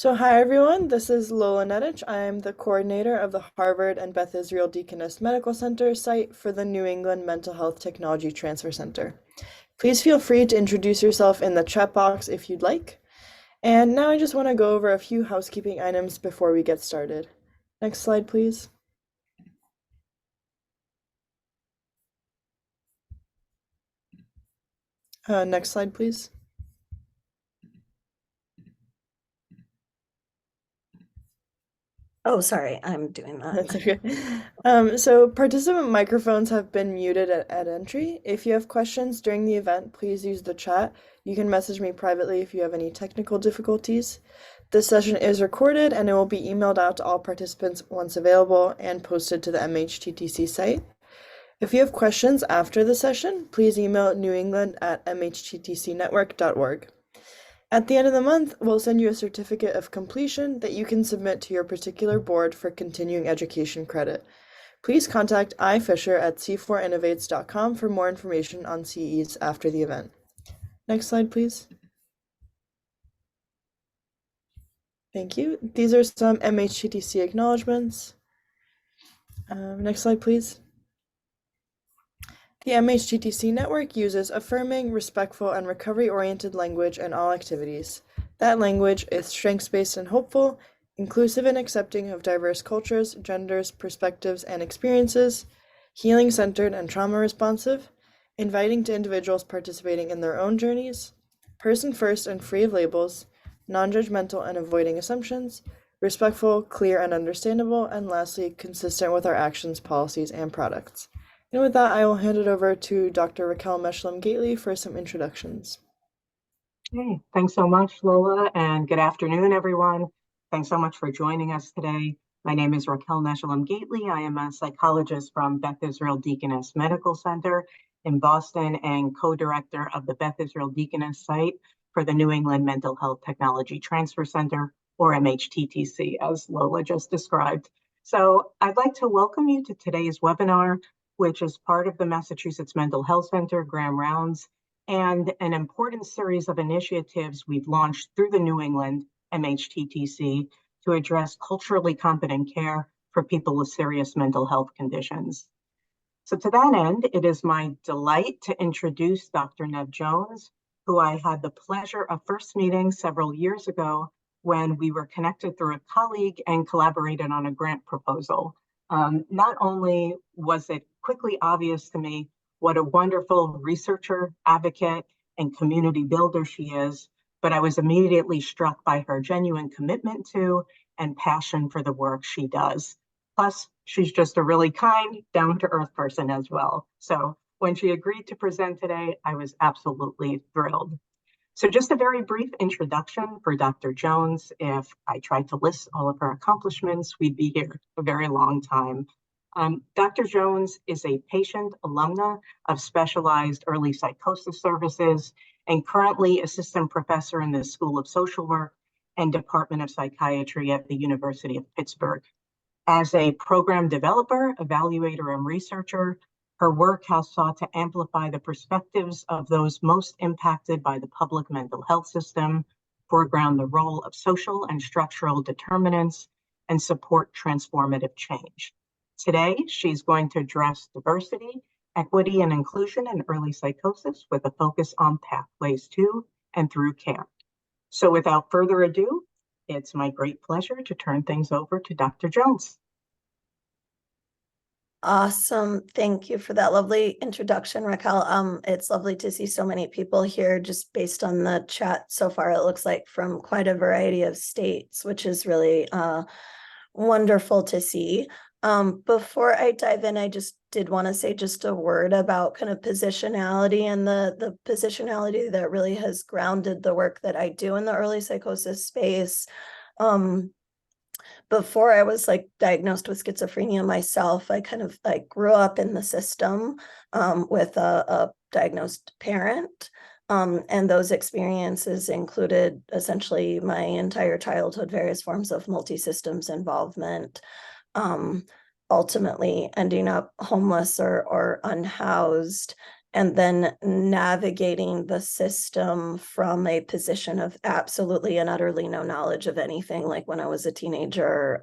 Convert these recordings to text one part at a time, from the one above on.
So hi everyone, this is Lola Nedich. I am the coordinator of the Harvard and Beth Israel Deaconess Medical Center site for the New England Mental Health Technology Transfer Center. Please feel free to introduce yourself in the chat box if you'd like. And now I just want to go over a few housekeeping items before we get started. Next slide, please. Next slide, please. Oh, sorry, I'm doing that. That's okay. So participant microphones have been muted at entry. If you have questions during the event, please use the chat. You can message me privately if you have any technical difficulties. This session is recorded and it will be emailed out to all participants once available and posted to the MHTTC site. If you have questions after the session, please email newengland@mhttcnetwork.org. At the end of the month, we'll send you a certificate of completion that you can submit to your particular board for continuing education credit. Please contact ifisher@c4innovates.com for more information on CEs after the event. Next slide, please. Thank you. These are some MHTTC acknowledgements. Next slide, please. The MHTTC network uses affirming, respectful, and recovery-oriented language in all activities. That language is strengths-based and hopeful, inclusive and accepting of diverse cultures, genders, perspectives, and experiences, healing-centered and trauma-responsive, inviting to individuals participating in their own journeys, person-first and free of labels, non-judgmental and avoiding assumptions, respectful, clear, and understandable, and lastly, consistent with our actions, policies, and products. And with that, I will hand it over to Dr. Raquel Meshlam-Gately for some introductions. Hey, thanks so much, Lola, and good afternoon, everyone. Thanks so much for joining us today. My name is Raquel Meshlam-Gately. I am a psychologist from Beth Israel Deaconess Medical Center in Boston and co-director of the Beth Israel Deaconess site for the New England Mental Health Technology Transfer Center, or MHTTC, as Lola just described. So I'd like to welcome you to today's webinar, which is part of the Massachusetts Mental Health Center Graham Rounds and an important series of initiatives we've launched through the New England MHTTC to address culturally competent care for people with serious mental health conditions. So to that end, it is my delight to introduce Dr. Nev Jones, who I had the pleasure of first meeting several years ago when we were connected through a colleague and collaborated on a grant proposal. Not only was it quickly obvious to me what a wonderful researcher, advocate, and community builder she is, but I was immediately struck by her genuine commitment to and passion for the work she does. Plus, she's just a really kind, down-to-earth person as well. So when she agreed to present today, I was absolutely thrilled. So just a very brief introduction for Dr. Jones. If I tried to list all of her accomplishments, we'd be here a very long time. Dr. Jones is a patient-alumna of specialized early psychosis services and currently assistant professor in the School of Social Work and Department of Psychiatry at the University of Pittsburgh. As a program developer, evaluator, and researcher, her work has sought to amplify the perspectives of those most impacted by the public mental health system, foreground the role of social and structural determinants, and support transformative change. Today, she's going to address diversity, equity, and inclusion in early psychosis with a focus on pathways to and through care. So without further ado, it's my great pleasure to turn things over to Dr. Jones. Awesome. Thank you for that lovely introduction, Raquel. It's lovely to see so many people here just based on the chat so far. It looks like from quite a variety of states, which is really wonderful to see. Before I dive in, I just did want to say just a word about kind of positionality and the positionality that really has grounded the work that I do in the early psychosis space. Before I was diagnosed with schizophrenia myself, I kind of grew up in the system with a diagnosed parent. And those experiences included essentially my entire childhood, various forms of multi-systems involvement, ultimately ending up homeless or unhoused, and then navigating the system from a position of absolutely and utterly no knowledge of anything, like when I was a teenager,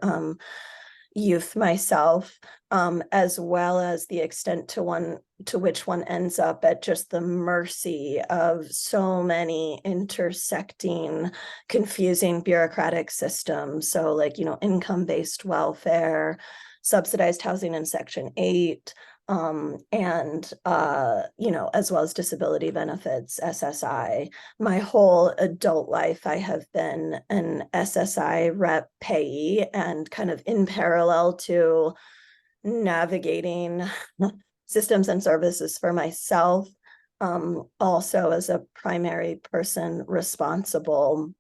youth myself, as well as the extent to which one ends up at just the mercy of so many intersecting, confusing bureaucratic systems. So like, income-based welfare, subsidized housing in Section 8, and as well as disability benefits, SSI. My whole adult life, I have been an SSI rep payee, and kind of in parallel to navigating systems and services for myself, also as a primary person responsible.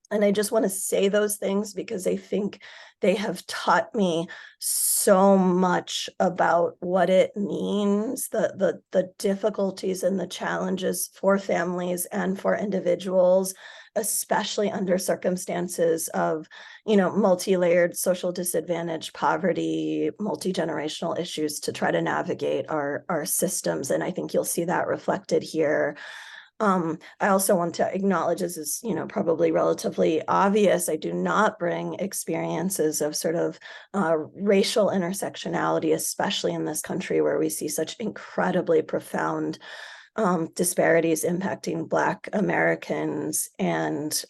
And I just want to say those things because I think they have taught me so much about what it means, the difficulties and the challenges for families and for individuals, especially under circumstances of, multi-layered social disadvantage, poverty, multi-generational issues, to try to navigate our systems. And I think you'll see that reflected here. I also want to acknowledge, this is, probably relatively obvious, I do not bring experiences of sort of racial intersectionality, especially in this country where we see such incredibly profound disparities impacting Black Americans. And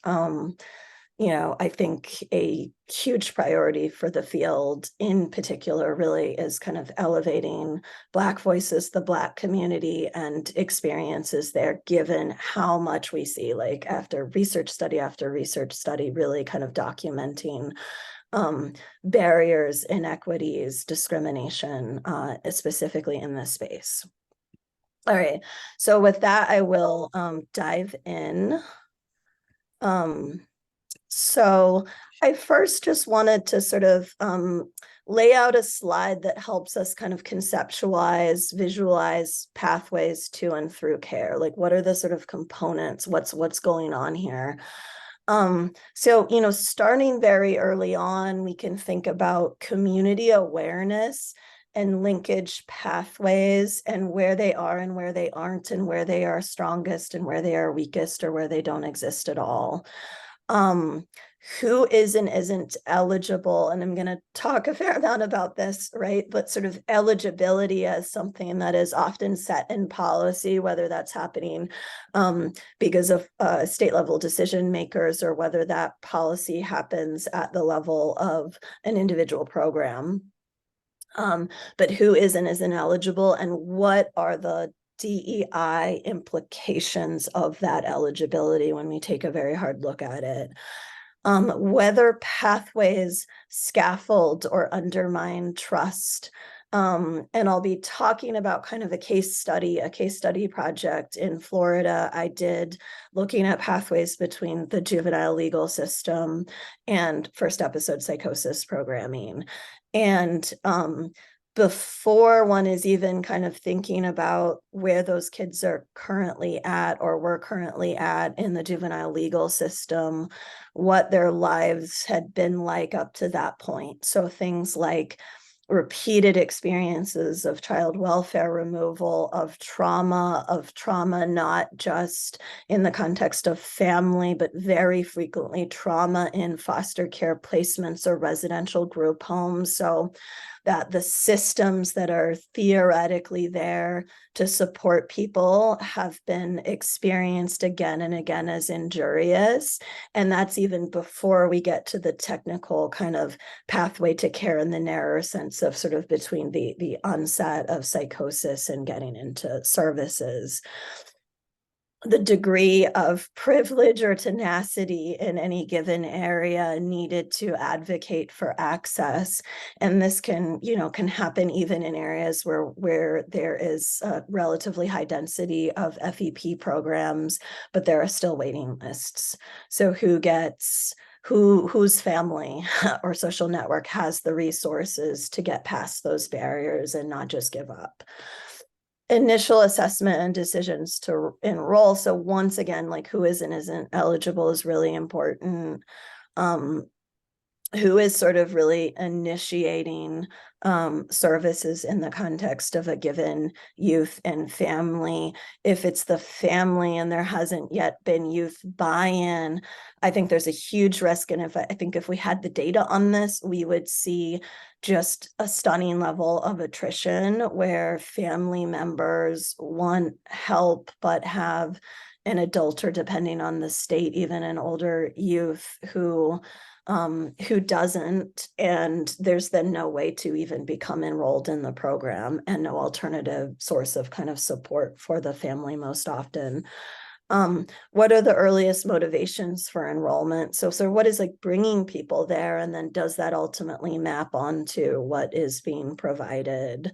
I think a huge priority for the field in particular really is kind of elevating Black voices, the Black community, and experiences there, given how much we see, like after research study, really kind of documenting barriers, inequities, discrimination, specifically in this space. All right, so with that, I will dive in. So I first just wanted to sort of lay out a slide that helps us kind of conceptualize, visualize pathways to and through care. Like, what are the sort of components? What's going on here? So, starting very early on, we can think about community awareness and linkage pathways, and where they are and where they aren't, and where they are strongest and where they are weakest, or where they don't exist at all. Who is and isn't eligible, and I'm going to talk a fair amount about this, right? But sort of eligibility as something that is often set in policy, whether that's happening because of state level decision makers, or whether that policy happens at the level of an individual program. But who is and isn't eligible, and what are the DEI implications of that eligibility when we take a very hard look at it. Whether pathways scaffold or undermine trust. And I'll be talking about kind of a case study project in Florida I did, looking at pathways between the juvenile legal system and first episode psychosis programming. And before one is even kind of thinking about where those kids are currently at, or were currently at in the juvenile legal system, what their lives had been like up to that point. So things like repeated experiences of child welfare removal, of trauma not just in the context of family, but very frequently trauma in foster care placements or residential group homes. So that the systems that are theoretically there to support people have been experienced again and again as injurious. And that's even before we get to the technical kind of pathway to care in the narrower sense of sort of between the onset of psychosis and getting into services. The degree of privilege or tenacity in any given area needed to advocate for access. And this can happen even in areas where there is a relatively high density of FEP programs, but there are still waiting lists. So whose family or social network has the resources to get past those barriers and not just give up. Initial assessment and decisions to enroll. So once again, like who is and isn't eligible is really important. who is sort of really initiating services in the context of a given youth and family. If it's the family and there hasn't yet been youth buy-in, I think there's a huge risk. And I think if we had the data on this, we would see just a stunning level of attrition where family members want help but have an adult, or depending on the state, even an older youth who doesn't, and there's then no way to even become enrolled in the program and no alternative source of kind of support for the family most often. What are the earliest motivations for enrollment? So what is like bringing people there, and then does that ultimately map onto what is being provided?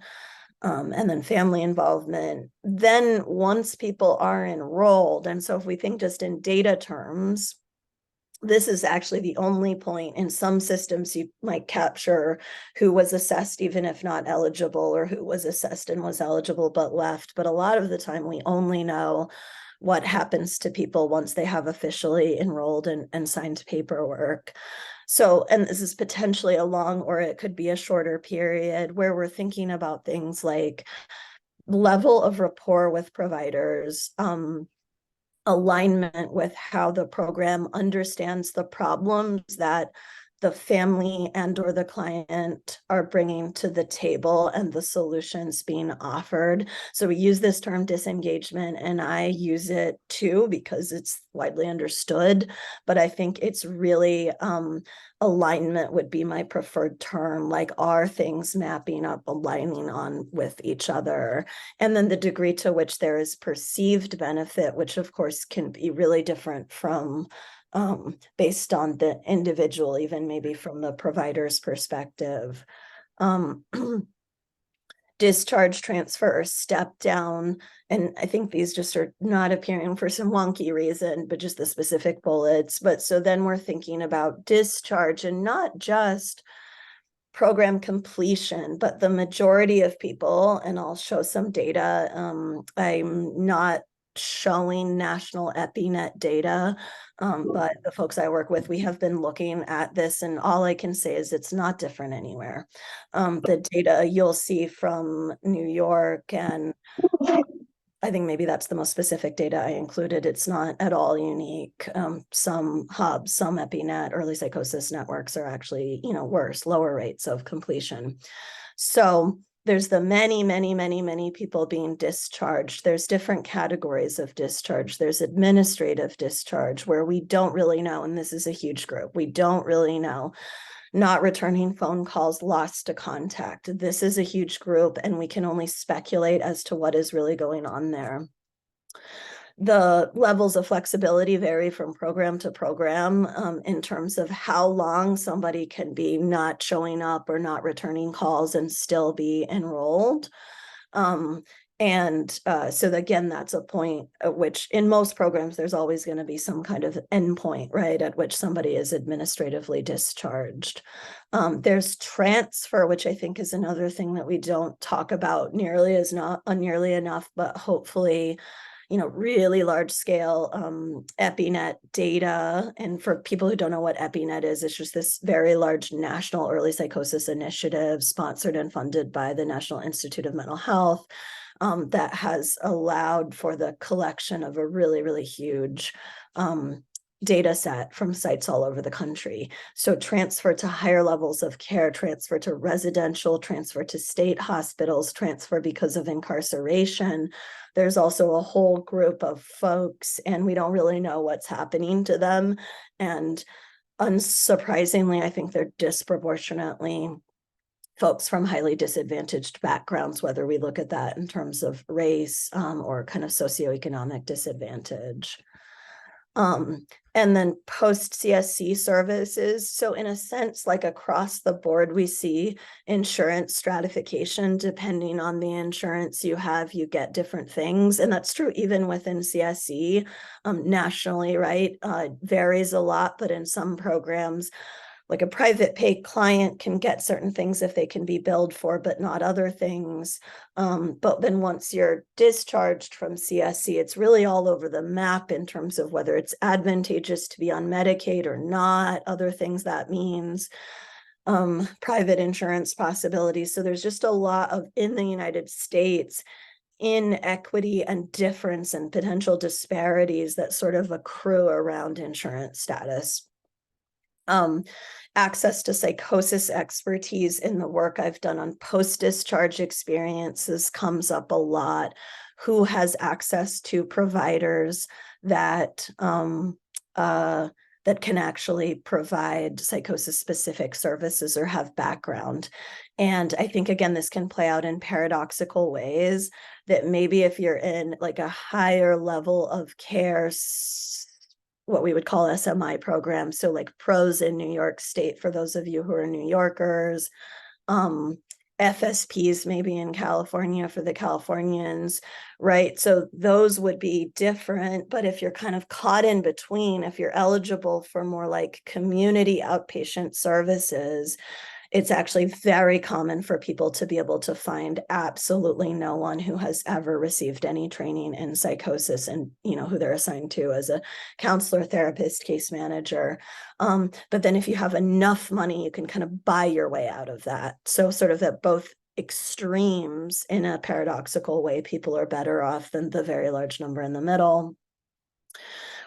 And then family involvement. Then once people are enrolled, and so if we think just in data terms, this is actually the only point. In some systems you might capture who was assessed even if not eligible, or who was assessed and was eligible but left. But a lot of the time we only know what happens to people once they have officially enrolled and signed paperwork. So, and this is potentially a long, or it could be a shorter period where we're thinking about things like level of rapport with providers, alignment with how the program understands the problems that the family and or the client are bringing to the table and the solutions being offered. So we use this term disengagement, and I use it too because it's widely understood, but I think it's really alignment would be my preferred term. Like, are things mapping up, aligning on with each other? And then the degree to which there is perceived benefit, which of course can be really different from based on the individual, even maybe from the provider's perspective. Discharge, transfer, or step down. And I think these just are not appearing for some wonky reason, but just the specific bullets. But so then we're thinking about discharge, and not just program completion, but the majority of people, and I'll show some data. I'm not showing national EPINET data, but the folks I work with, we have been looking at this, and all I can say is it's not different anywhere. The data you'll see from New York, and I think maybe that's the most specific data I included. It's not at all unique. Some hubs, some EPINET, early psychosis networks are actually, worse, lower rates of completion. So there's the many people being discharged. There's different categories of discharge. There's administrative discharge, where we don't really know, and this is a huge group, we don't really know. Not returning phone calls, lost to contact. This is a huge group, and we can only speculate as to what is really going on there. The levels of flexibility vary from program to program in terms of how long somebody can be not showing up or not returning calls and still be enrolled. So again, that's a point at which in most programs, there's always going to be some kind of endpoint, right, at which somebody is administratively discharged. There's transfer, which I think is another thing that we don't talk about nearly enough, but hopefully, really large scale EPINET data. And for people who don't know what EPINET is, it's just this very large national early psychosis initiative sponsored and funded by the National Institute of Mental Health that has allowed for the collection of a really huge data set from sites all over the country. So transfer to higher levels of care, transfer to residential, transfer to state hospitals, transfer because of incarceration. There's also a whole group of folks, and we don't really know what's happening to them. And unsurprisingly, I think they're disproportionately folks from highly disadvantaged backgrounds, whether we look at that in terms of race or kind of socioeconomic disadvantage. And then post CSC services. So in a sense, like across the board, we see insurance stratification. Depending on the insurance you have, you get different things. And that's true even within CSC nationally, right? Varies a lot, but in some programs, like a private pay client can get certain things if they can be billed for, but not other things. But then once you're discharged from CSC, it's really all over the map in terms of whether it's advantageous to be on Medicaid or not, other things that means, private insurance possibilities. So there's just a lot of, in the United States, inequity and difference and potential disparities that sort of accrue around insurance status. Access to psychosis expertise in the work I've done on post-discharge experiences comes up a lot. Who has access to providers that that can actually provide psychosis-specific services or have background. And I think, again, this can play out in paradoxical ways, that maybe if you're in like a higher level of care, what we would call SMI programs, so like PROS in New York State, for those of you who are New Yorkers, FSPs maybe in California for the Californians, right? So those would be different, but if you're kind of caught in between, if you're eligible for more like community outpatient services, it's actually very common for people to be able to find absolutely no one who has ever received any training in psychosis and, you know, who they're assigned to as a counselor, therapist, case manager. But then if you have enough money, you can kind of buy your way out of that. So sort of at both extremes, in a paradoxical way, people are better off than the very large number in the middle.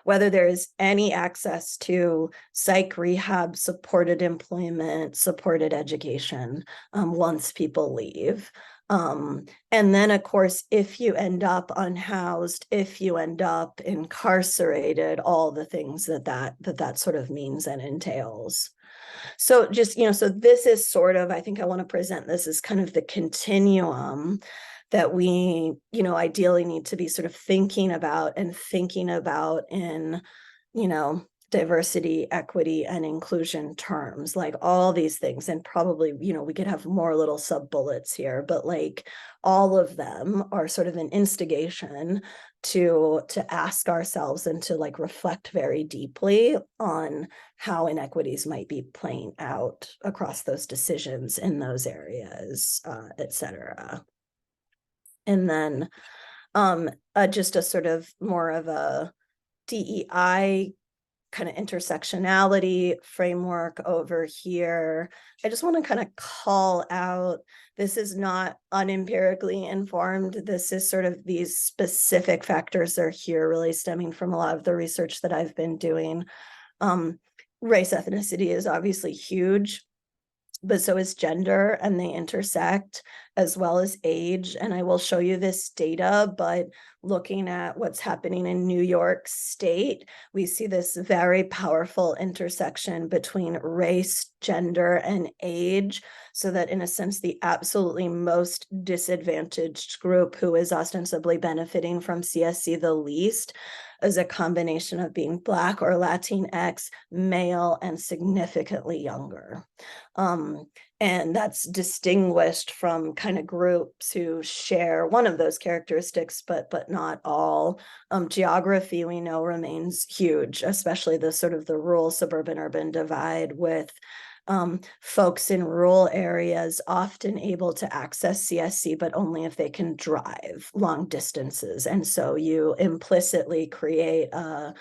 Whether there is any access to psych rehab, supported employment, supported education once people leave. And then, of course, if you end up unhoused, if you end up incarcerated, all the things that sort of means and entails. So just, so this is sort of, I think I want to present this as kind of the continuum that we, ideally need to be sort of thinking about in, diversity, equity, and inclusion terms, like all these things. And probably, we could have more little sub bullets here, but like all of them are sort of an instigation to ask ourselves and to like reflect very deeply on how inequities might be playing out across those decisions in those areas, et cetera. And then just a sort of more of a DEI kind of intersectionality framework over here. I just want to kind of call out, this is not unempirically informed. This is sort of these specific factors are here really stemming from a lot of the research that I've been doing. Race, ethnicity is obviously huge, but so is gender, and they intersect, as well as age. And I will show you this data, but looking at what's happening in New York State, we see this very powerful intersection between race, gender, and age, so that in a sense, the absolutely most disadvantaged group who is ostensibly benefiting from CSC the least is a combination of being Black or Latinx, male, and significantly younger. And that's distinguished from kind of groups who share one of those characteristics, but not all. Geography, we know, remains huge, especially the sort of the rural suburban urban divide, with folks in rural areas often able to access CSC, but only if they can drive long distances. And so you implicitly create a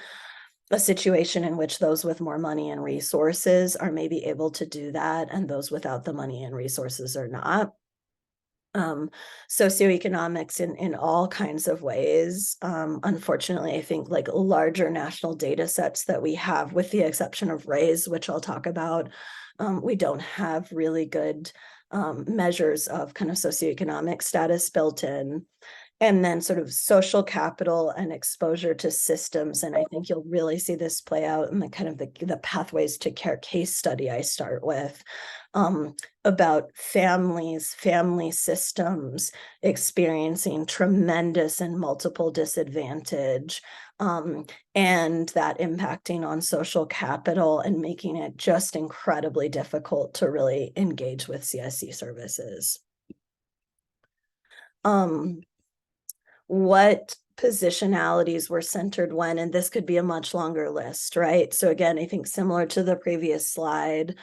situation in which those with more money and resources are maybe able to do that, and those without the money and resources are not. Socioeconomics in all kinds of ways. Unfortunately, I think like larger national data sets that we have, with the exception of RAISE, which I'll talk about, we don't have really good measures of kind of socioeconomic status built in. And then sort of social capital and exposure to systems. And I think you'll really see this play out in the kind of the pathways to care case study I start with, about families, family systems experiencing tremendous and multiple disadvantage, and that impacting on social capital and making it just incredibly difficult to really engage with CSC services. What positionalities were centered when, and this could be a much longer list, right? So again, I think similar to the previous slide,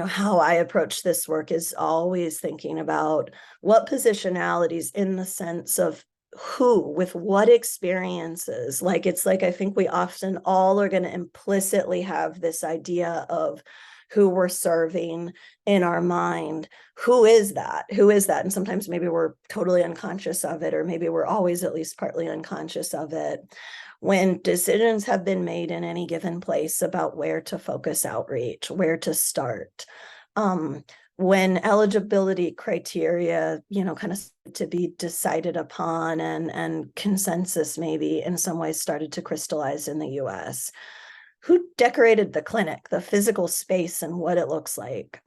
how I approach this work is always thinking about what positionalities in the sense of who, with what experiences. It's like I think we often all are going to implicitly have this idea of who we're serving in our mind. Who is that? And sometimes maybe we're totally unconscious of it, or maybe we're always at least partly unconscious of it. When decisions have been made in any given place about where to focus outreach, where to start, when eligibility criteria, kind of to be decided upon, and consensus maybe in some ways started to crystallize in the US. Who decorated the clinic, the physical space and what it looks like?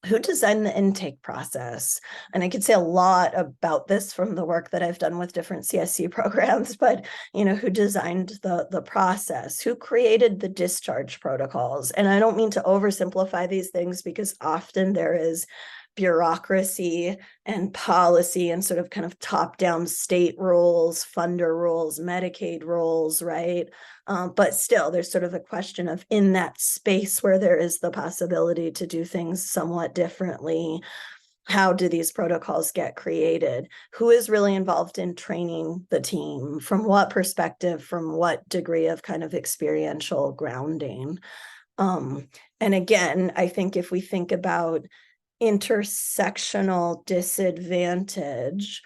Who designed the intake process? And I could say a lot about this from the work that I've done with different CSC programs, but who designed the process? Who created the discharge protocols? And I don't mean to oversimplify these things, because often there is bureaucracy and policy and sort of kind of top-down state rules, funder rules, Medicaid rules, right? But still, there's sort of a question of, in that space where there is the possibility to do things somewhat differently, how do these protocols get created? Who is really involved in training the team? From what perspective? From what degree of kind of experiential grounding? And again, I think if we think about intersectional disadvantage,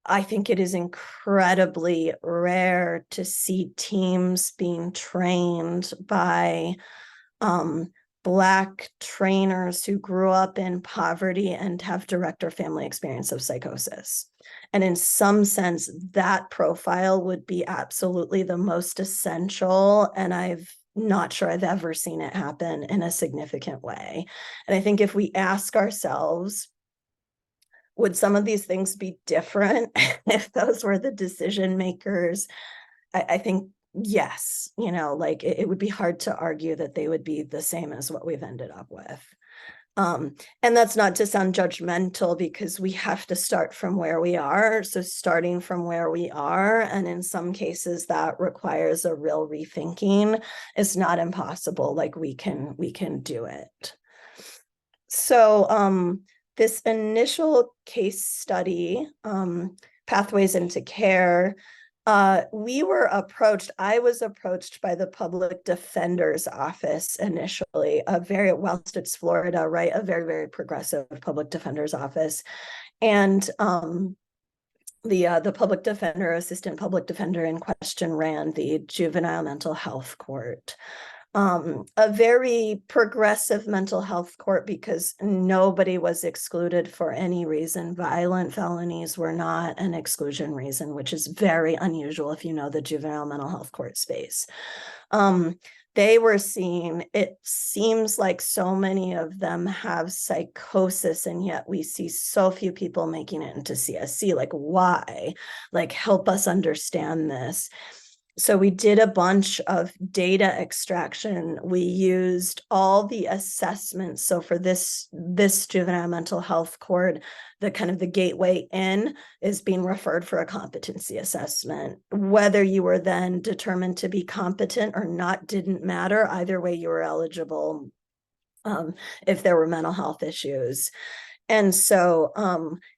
I think it is incredibly rare to see teams being trained by Black trainers who grew up in poverty and have direct or family experience of psychosis. And in some sense, that profile would be absolutely the most essential. And I'm not sure I've ever seen it happen in a significant way. And I think if we ask ourselves, would some of these things be different if those were the decision makers? I think yes, it would be hard to argue that they would be the same as what we've ended up with. And that's not to sound judgmental, because we have to start from where we are. So starting from where we are, and in some cases that requires a real rethinking, is not impossible. We can do it. So this initial case study, Pathways into Care, I was approached by the public defender's office initially, it's Florida, right? A very, very progressive public defender's office. And the public defender, assistant public defender in question, ran the juvenile mental health court. A very progressive mental health court, because nobody was excluded for any reason. Violent felonies were not an exclusion reason, which is very unusual if you know the juvenile mental health court space. They were seeing, it seems like so many of them have psychosis, and yet we see so few people making it into CSC. Why? Help us understand this. So we did a bunch of data extraction. We used all the assessments. So for this juvenile mental health court, the kind of the gateway in is being referred for a competency assessment. Whether you were then determined to be competent or not didn't matter. Either way, you were eligible if there were mental health issues. And so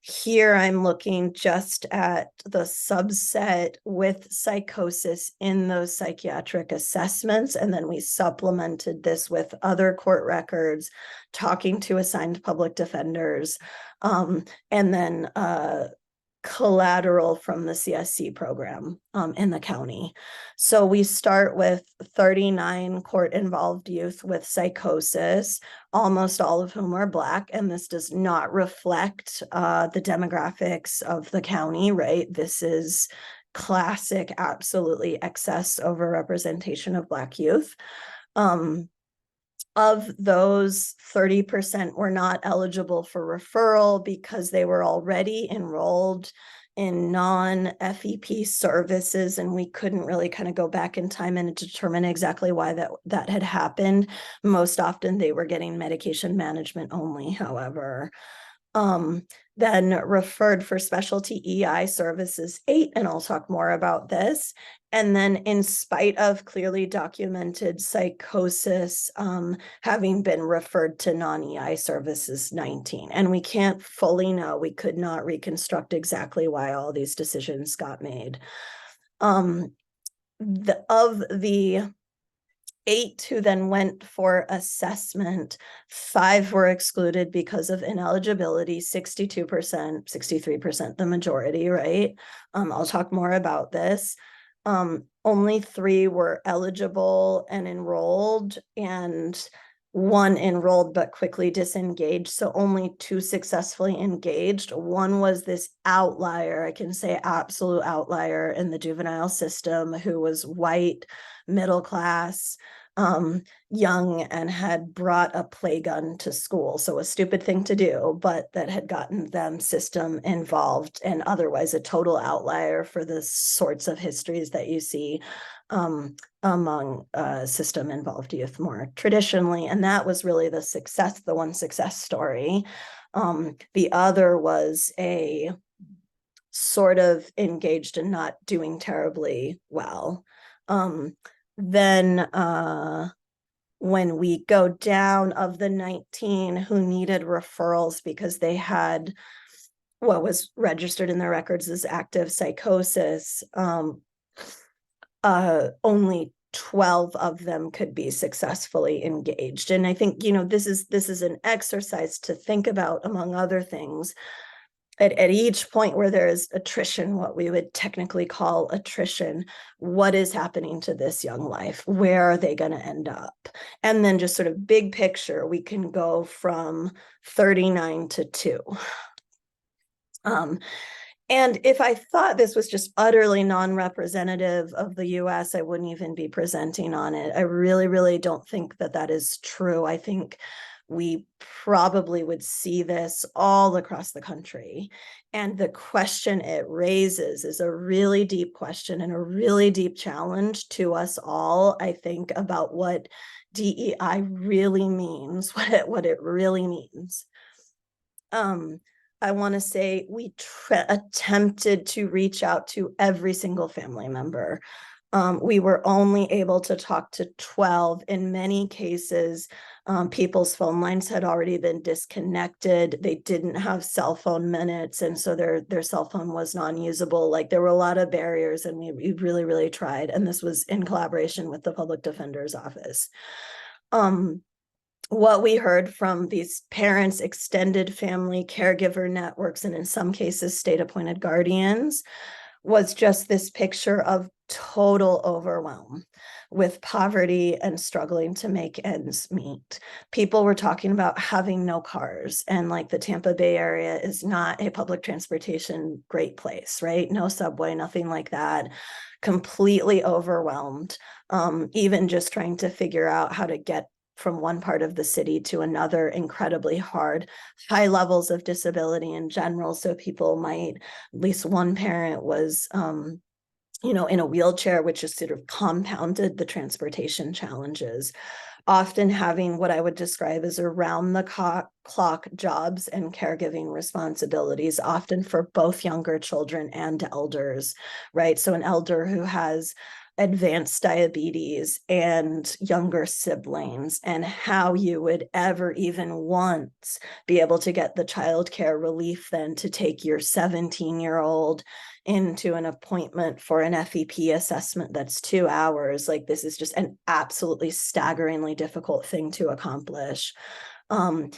here I'm looking just at the subset with psychosis in those psychiatric assessments. And then we supplemented this with other court records, talking to assigned public defenders, and then collateral from the CSC program in the county. So we start with 39 court-involved youth with psychosis, almost all of whom are Black, and this does not reflect the demographics of the county, right? This is classic, absolutely excess overrepresentation of Black youth. Of those, 30% were not eligible for referral because they were already enrolled in non-FEP services, and we couldn't really kind of go back in time and determine exactly why that had happened. Most often they were getting medication management only, however. Then referred for specialty EI services 8, and I'll talk more about this. And then in spite of clearly documented psychosis, having been referred to non-EI services 19. And we can't fully know, we could not reconstruct exactly why all these decisions got made. Of the 8 who then went for assessment, 5 were excluded because of ineligibility, 62%, 63%, the majority, right? I'll talk more about this. Only 3 were eligible and enrolled, and 1 enrolled but quickly disengaged. So only 2 successfully engaged. 1 was this outlier, I can say absolute outlier in the juvenile system, who was white, middle class, young, and had brought a play gun to school. So a stupid thing to do, but that had gotten them system involved, and otherwise a total outlier for the sorts of histories that you see among system involved youth more traditionally. And that was really the one success story. The other was a sort of engaged and not doing terribly well. Then when we go down, of the 19 who needed referrals because they had what was registered in their records as active psychosis, only 12 of them could be successfully engaged. And I think, this is an exercise to think about, among other things. At each point where there is attrition, what we would technically call attrition, what is happening to this young life? Where are they going to end up? And then just sort of big picture, we can go from 39 to 2. And if I thought this was just utterly non-representative of the US, I wouldn't even be presenting on it. I really, really don't think that that is true. I think we probably would see this all across the country. And the question it raises is a really deep question and a really deep challenge to us all, I think, about what DEI really means, what it really means. I want to say we attempted to reach out to every single family member. We were only able to talk to 12. In many cases, people's phone lines had already been disconnected. They didn't have cell phone minutes, and so their cell phone was non-usable. Like, there were a lot of barriers, and we really, really tried. And this was in collaboration with the Public Defender's Office. What we heard from these parents, extended family, caregiver networks, and in some cases, state-appointed guardians, was just this picture of total overwhelm with poverty and struggling to make ends meet. People were talking about having no cars, and like the Tampa Bay area is not a public transportation great place, right? No subway, nothing like that. Completely overwhelmed, even just trying to figure out how to get from one part of the city to another, incredibly hard. High levels of disability in general, so people might, at least one parent was in a wheelchair, which just sort of compounded the transportation challenges. Often having what I would describe as around the clock jobs and caregiving responsibilities, often for both younger children and elders, right? So an elder who has advanced diabetes and younger siblings, and how you would ever even once be able to get the childcare relief then to take your 17-year-old into an appointment for an FEP assessment that's 2 hours. Like, this is just an absolutely staggeringly difficult thing to accomplish. And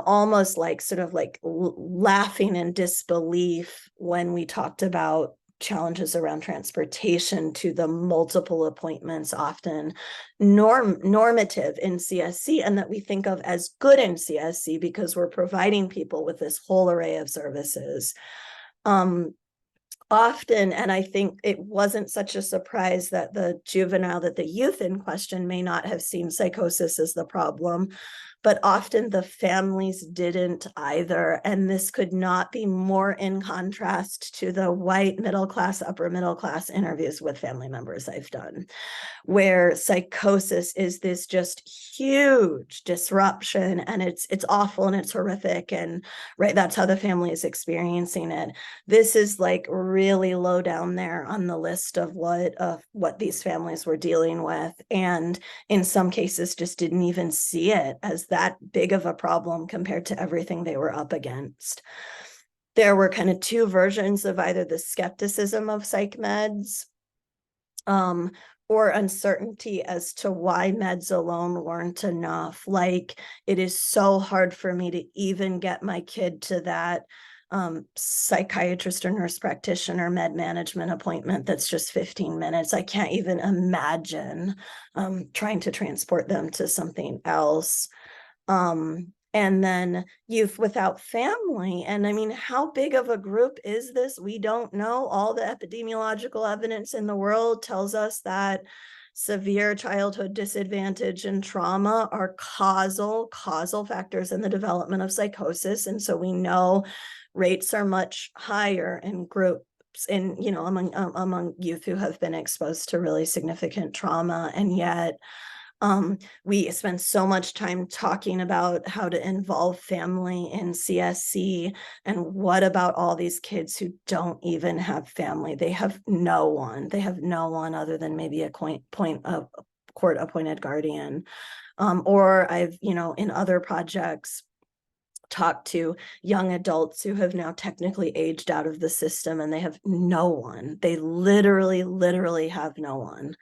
almost like sort of like laughing in disbelief when we talked about challenges around transportation to the multiple appointments, often normative in CSC, and that we think of as good in CSC because we're providing people with this whole array of services. Often, and I think it wasn't such a surprise that the youth in question may not have seen psychosis as the problem, but often the families didn't either. And this could not be more in contrast to the white middle class, upper middle class interviews with family members I've done, where psychosis is this just huge disruption, and it's awful and it's horrific, and right, that's how the family is experiencing it. This is like really low down there on the list of what these families were dealing with, and in some cases just didn't even see it as that big of a problem compared to everything they were up against. There were kind of two versions of either the skepticism of psych meds, or uncertainty as to why meds alone weren't enough. Like, it is so hard for me to even get my kid to that psychiatrist or nurse practitioner med management appointment that's just 15 minutes. I can't even imagine trying to transport them to something else. And then youth without family. And I mean, how big of a group is this? We don't know. All the epidemiological evidence in the world tells us that severe childhood disadvantage and trauma are causal factors in the development of psychosis. And so we know rates are much higher in groups in, you know, among youth who have been exposed to really significant trauma. And yet, we spend so much time talking about how to involve family in CSC, and what about all these kids who don't even have family? They have no one. They have no one other than maybe a court-appointed guardian. Or I've, you know, in other projects, talked to young adults who have now technically aged out of the system, and they have no one. They literally have no one.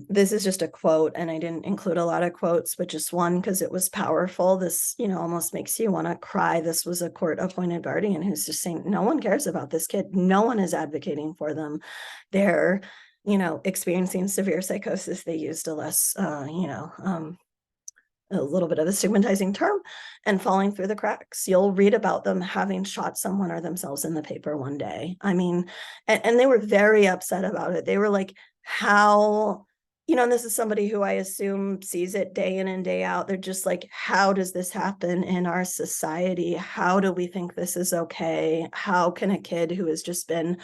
This is just a quote, and I didn't include a lot of quotes, but just one because it was powerful. This, you know, almost makes you want to cry. This was a court-appointed guardian who's just saying, no one cares about this kid. No one is advocating for them. They're, you know, experiencing severe psychosis. They used a less, a little bit of a stigmatizing term, and falling through the cracks. You'll read about them having shot someone or themselves in the paper one day. I mean, and they were very upset about it. They were like, how, you know, and this is somebody who I assume sees it day in and day out. They're just like, how does this happen in our society? How do we think this is okay? How can a kid who has just been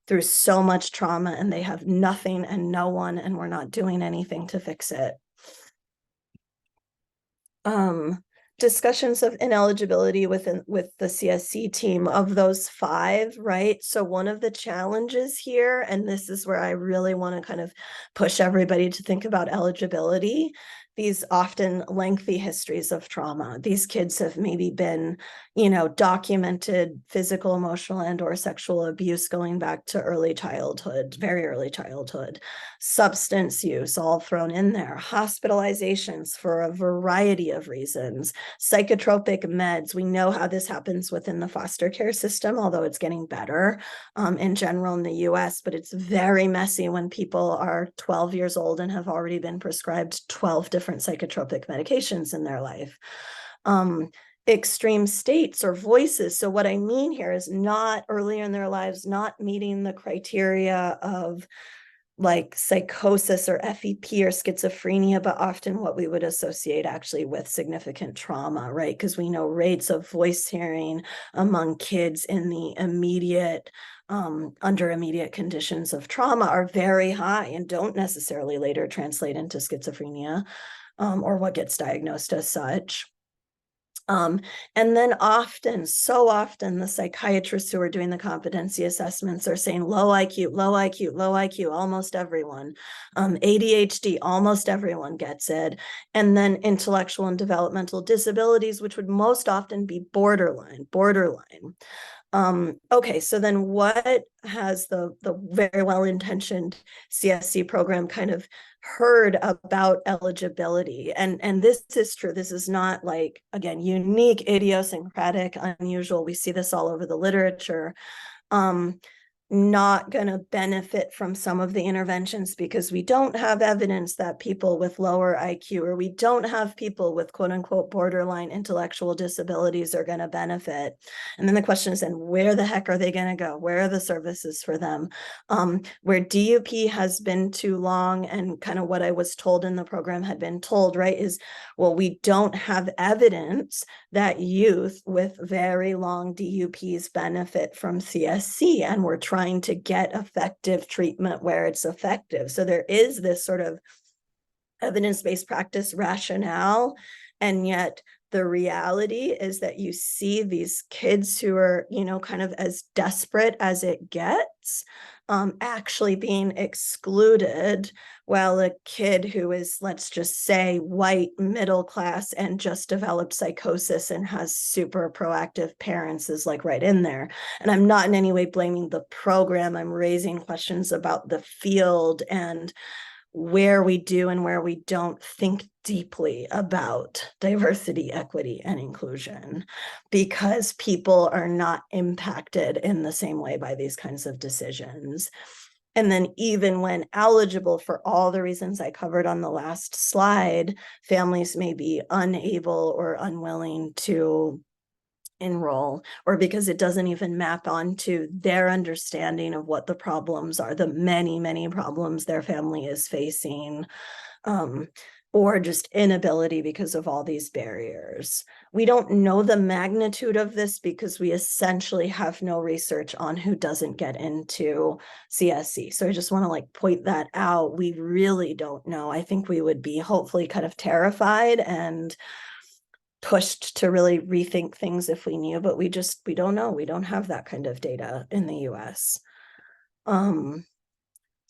through so much trauma and they have nothing and no one, and we're not doing anything to fix it? Discussions of ineligibility with the CSC team, of those 5, right? So one of the challenges here, and this is where I really want to kind of push everybody to think about eligibility, these often lengthy histories of trauma. These kids have maybe been, you know, documented physical, emotional, and or sexual abuse going back to early childhood, very early childhood, substance use all thrown in there, hospitalizations for a variety of reasons, psychotropic meds. We know how this happens within the foster care system, although it's getting better in general in the US, but it's very messy when people are 12 years old and have already been prescribed 12 different psychotropic medications in their life. Extreme states or voices. So what I mean here is not earlier in their lives, not meeting the criteria of like psychosis or FEP or schizophrenia, but often what we would associate actually with significant trauma, right? Because we know rates of voice hearing among kids in the immediate, under immediate conditions of trauma are very high and don't necessarily later translate into schizophrenia or what gets diagnosed as such. And then so often the psychiatrists who are doing the competency assessments are saying low IQ, almost everyone. ADHD, almost everyone gets it. And then intellectual and developmental disabilities, which would most often be borderline. Okay, so then what has the very well-intentioned CSC program kind of heard about eligibility? And this is true. This is not like, again, unique, idiosyncratic, unusual. We see this all over the literature. not going to benefit from some of the interventions because we don't have evidence that people with lower IQ, or we don't have people with quote unquote borderline intellectual disabilities are going to benefit. And then the question is, then where the heck are they going to go? Where are the services for them? Where DUP has been too long, and kind of what I was told in the program had been told, right, is, well, we don't have evidence that youth with very long DUPs benefit from CSC, and we're trying to get effective treatment where it's effective. So there is this sort of evidence-based practice rationale, and yet the reality is that you see these kids who are, you know, kind of as desperate as it gets, actually being excluded, while a kid who is, let's just say, white, middle class, and just developed psychosis and has super proactive parents is like right in there. And I'm not in any way blaming the program. I'm raising questions about the field and where we do and where we don't think deeply about diversity, equity, and inclusion, because people are not impacted in the same way by these kinds of decisions. And then even when eligible for all the reasons I covered on the last slide, families may be unable or unwilling to enroll, or because it doesn't even map onto their understanding of what the problems are, the many, many problems their family is facing, or just inability because of all these barriers. We don't know the magnitude of this because we essentially have no research on who doesn't get into CSC. So I just want to like point that out. We really don't know. I think we would be hopefully kind of terrified and pushed to really rethink things if we knew, but we don't know. We don't have that kind of data in the US.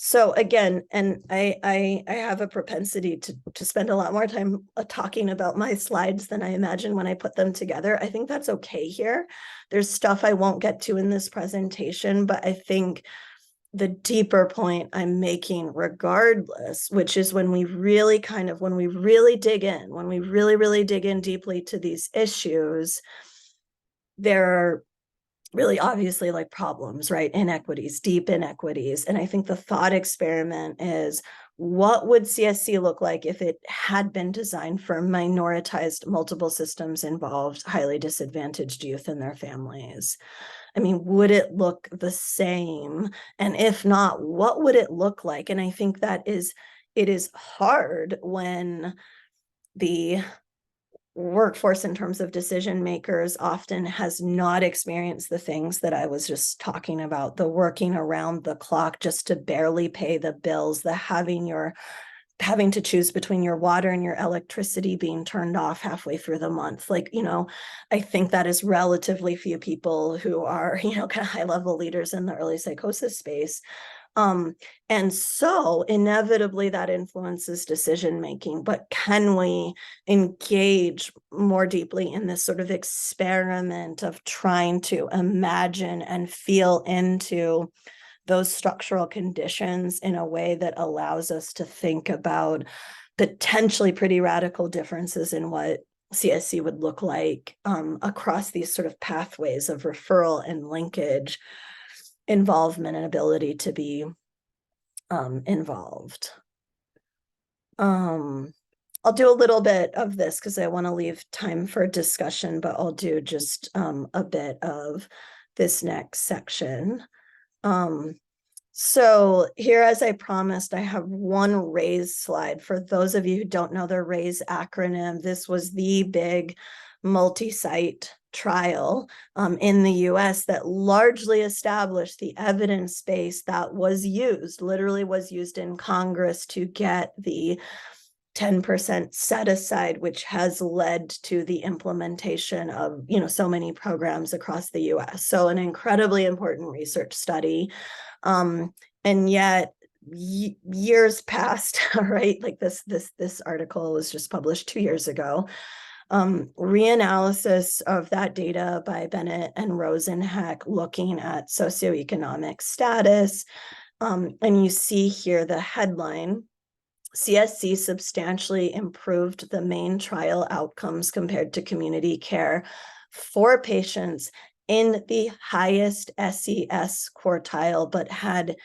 So again, and I have a propensity to spend a lot more time talking about my slides than I imagine when I put them together. I think that's okay here. There's stuff I won't get to in this presentation, but I think the deeper point I'm making regardless, which is when we really dig in deeply to these issues, there are really obviously like problems, right? Inequities, deep inequities. And I think the thought experiment is, what would CSC look like if it had been designed for minoritized, multiple systems involved, highly disadvantaged youth and their families? I mean, would it look the same? And if not, what would it look like? And I think that it is hard when the workforce in terms of decision makers often has not experienced the things that I was just talking about, the working around the clock just to barely pay the bills, the having to choose between your water and your electricity being turned off halfway through the month. Like, you know, I think that is relatively few people who are, you know, kind of high level leaders in the early psychosis space. And so inevitably that influences decision making, but can we engage more deeply in this sort of experiment of trying to imagine and feel into those structural conditions in a way that allows us to think about potentially pretty radical differences in what CSC would look like across these sort of pathways of referral and linkage, involvement, and ability to be involved. I'll do a little bit of this because I want to leave time for discussion, but I'll do just a bit of this next section. So here, as I promised, I have one RAISE slide. For those of you who don't know the RAISE acronym, this was the big multi-site trial in the US that largely established the evidence base that was used, literally was used in Congress to get the 10% set aside, which has led to the implementation of, you know, so many programs across the US. So an incredibly important research study. And yet years passed, right? Like this article was just published 2 years ago. Reanalysis of that data by Bennett and Rosenheck, looking at socioeconomic status. And you see here the headline: CSC substantially improved the main trial outcomes compared to community care for patients in the highest SES quartile, but had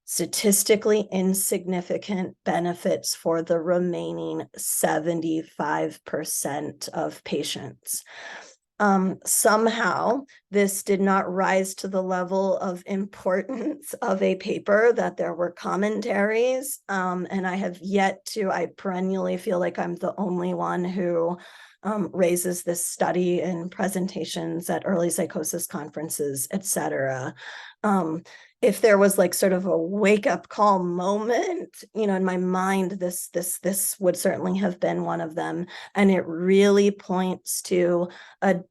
statistically insignificant benefits for the remaining 75% of patients. Somehow, this did not rise to the level of importance of a paper that there were commentaries, and I perennially feel like I'm the only one who raises this study in presentations at early psychosis conferences, etc. If there was like sort of a wake-up call moment, in my mind, this would certainly have been one of them. And it really points to a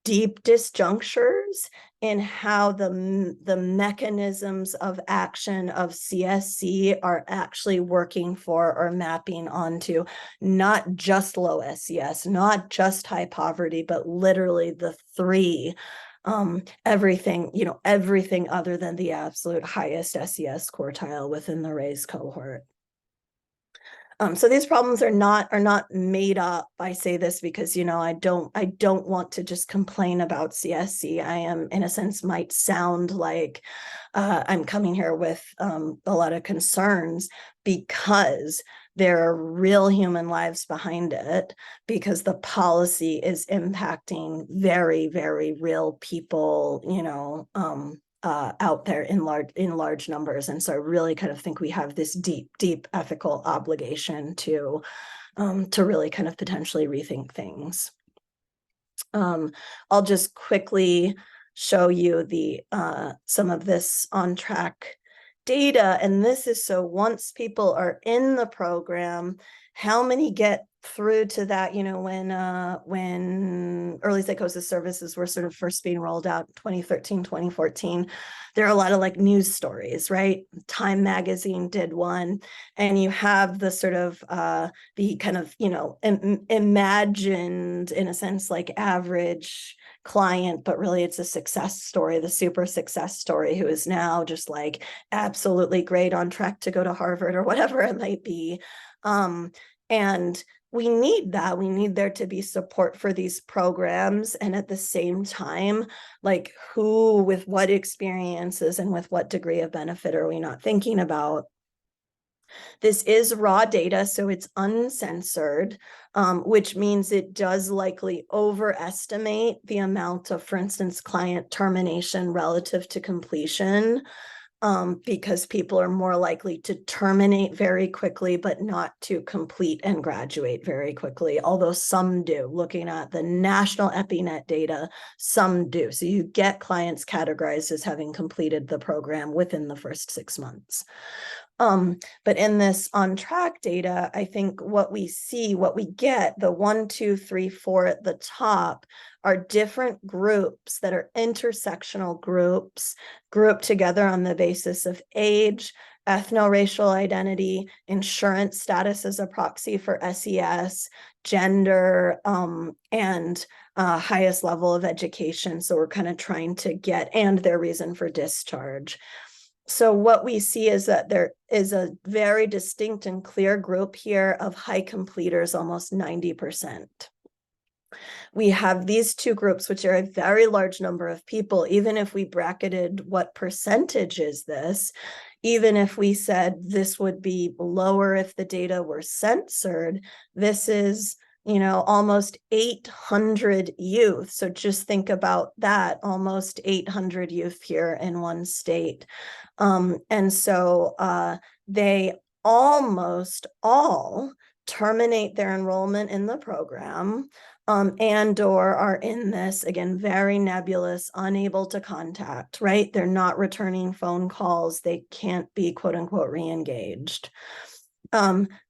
deep disjunctures in how the mechanisms of action of CSC are actually working for or mapping onto not just low SES, not just high poverty, but literally the three, everything other than the absolute highest SES quartile within the RAISE cohort. So these problems are not made up. I say this because, I don't want to just complain about CSC. I am, in a sense, might sound like I'm coming here with a lot of concerns, because there are real human lives behind it, because the policy is impacting very, very real people, out there in large numbers. And so I really kind of think we have this deep ethical obligation to really kind of potentially rethink things. I'll just quickly show you the some of this on track data. And this is so once people are in the program, how many get through to that, when early psychosis services were sort of first being rolled out, 2013, 2014, there are a lot of like news stories, right? Time magazine did one, and you have the sort of the kind of, imagined, in a sense, like average client, but really it's a success story, the super success story, who is now just like absolutely great, on track to go to Harvard or whatever it might be. And we need that. We need there to be support for these programs. And at the same time, like who, with what experiences and with what degree of benefit are we not thinking about? This is raw data, so it's uncensored, which means it does likely overestimate the amount of, for instance, client termination relative to completion. Because people are more likely to terminate very quickly, but not to complete and graduate very quickly, although some do. Looking at the national EPINET data, some do. So you get clients categorized as having completed the program within the first 6 months. But in this on track data, I think what we get, the 1, 2, 3, 4 at the top, are different groups that are intersectional groups grouped together on the basis of age, ethno-racial identity, insurance status as a proxy for SES, gender, and highest level of education. So we're kind of trying to get, and their reason for discharge. So what we see is that there is a very distinct and clear group here of high completers, almost 90%. We have these two groups, which are a very large number of people. Even if we bracketed what percentage is this, even if we said this would be lower if the data were censored, this is, almost 800 youth. So just think about that, almost 800 youth here in one state. And so they almost all terminate their enrollment in the program, and or are in this, again, very nebulous, unable to contact, right? They're not returning phone calls. They can't be, quote unquote, re-engaged.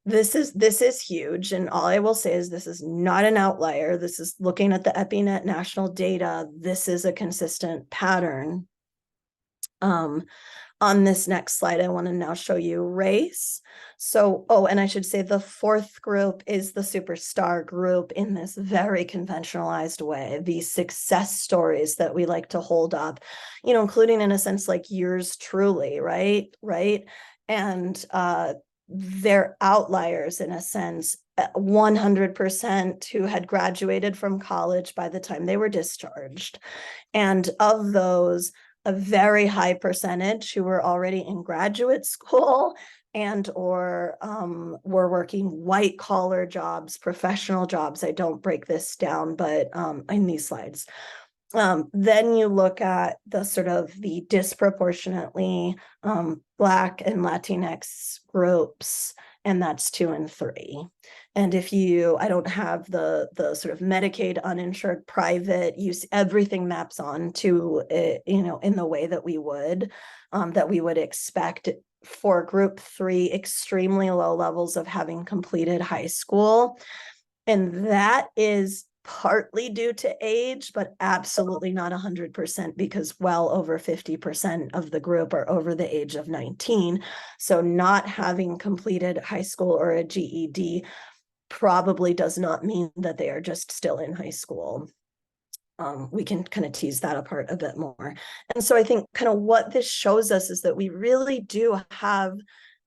This is huge. And all I will say is this is not an outlier. This is looking at the EPINET national data. This is a consistent pattern. On this next slide, I want to now show you race. So, and I should say the fourth group is the superstar group in this very conventionalized way, these success stories that we like to hold up, including in a sense like yours truly, right? And they're outliers in a sense. 100% who had graduated from college by the time they were discharged. And of those, a very high percentage who were already in graduate school and or were working white collar jobs, professional jobs. I don't break this down, but in these slides. Then you look at the sort of the disproportionately Black and Latinx groups, and that's 2 and 3. And if you, I don't have the sort of Medicaid, uninsured, private use, everything maps on to it, you know, in the way that we would expect for group 3, extremely low levels of having completed high school. And that is partly due to age, but absolutely not 100%, because well over 50% of the group are over the age of 19. So not having completed high school or a GED probably does not mean that they are just still in high school. We can kind of tease that apart a bit more. And so I think kind of what this shows us is that we really do have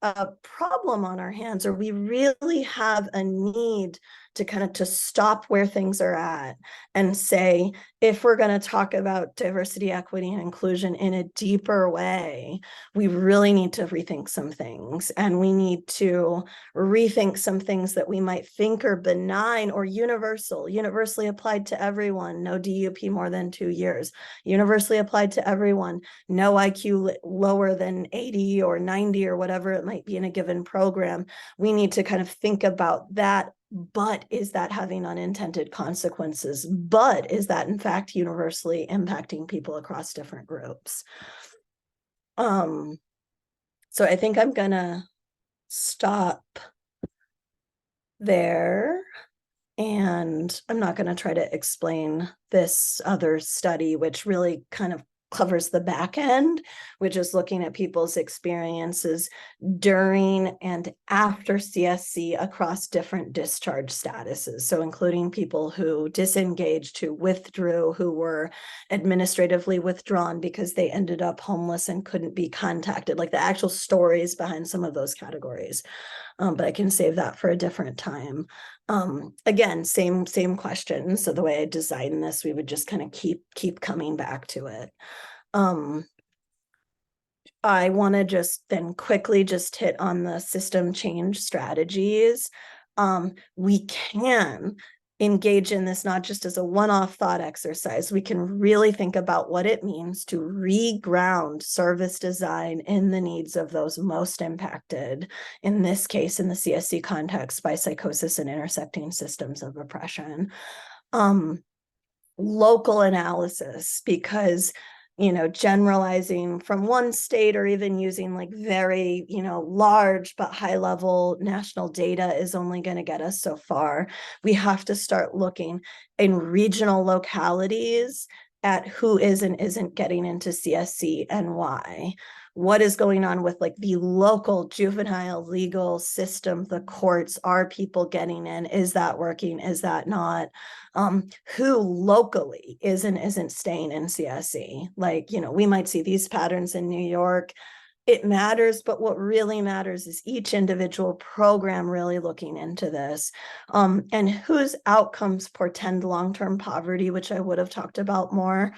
a problem on our hands, or we really have a need to kind of to stop where things are at and say, if we're going to talk about diversity, equity, and inclusion in a deeper way, we really need to rethink some things, and we need to rethink some things that we might think are benign or universally applied to everyone. No DUP more than 2 years, universally applied to everyone. No IQ lower than 80 or 90 or whatever it might be in a given program. We need to kind of think about that. But is that having unintended consequences? But is that in fact universally impacting people across different groups? So I think I'm gonna stop there, and I'm not going to try to explain this other study, which really kind of covers the back end, which is looking at people's experiences during and after CSC across different discharge statuses. So including people who disengaged, who withdrew, who were administratively withdrawn because they ended up homeless and couldn't be contacted, like the actual stories behind some of those categories. But I can save that for a different time. Again, same question. So the way I designed this, we would just kind of keep coming back to it. I want to just then quickly just hit on the system change strategies. We can engage in this not just as a one-off thought exercise. We can really think about what it means to reground service design in the needs of those most impacted, in this case, in the CSC context, by psychosis and intersecting systems of oppression. Local analysis, because generalizing from one state or even using like very, large but high level national data is only going to get us so far. We have to start looking in regional localities at who is and isn't getting into CSC and why. What is going on with like the local juvenile legal system, the courts? Are people getting in? Is that working? Is that not? Who locally is and isn't staying in CSC? Like, we might see these patterns in New York. It matters, but what really matters is each individual program really looking into this, and whose outcomes portend long-term poverty, which I would have talked about more,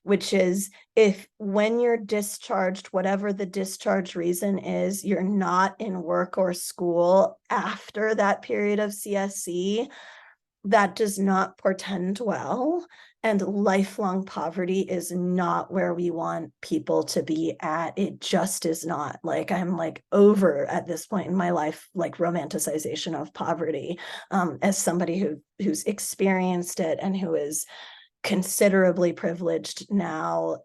which is if when you're discharged, whatever the discharge reason is, you're not in work or school after that period of CSC, that does not portend well, and lifelong poverty is not where we want people to be at. It just is not. Like, I'm like over at this point in my life, like romanticization of poverty, as somebody who's experienced it and who is considerably privileged now.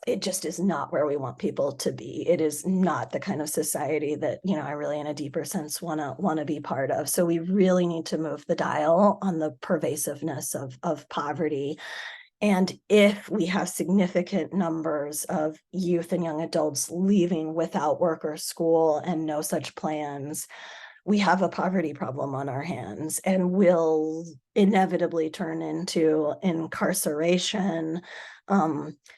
It just is not where we want people to be. It is not the kind of society that, I really in a deeper sense want to be part of. So we really need to move the dial on the pervasiveness of poverty. And if we have significant numbers of youth and young adults leaving without work or school and no such plans, we have a poverty problem on our hands, and will inevitably turn into incarceration,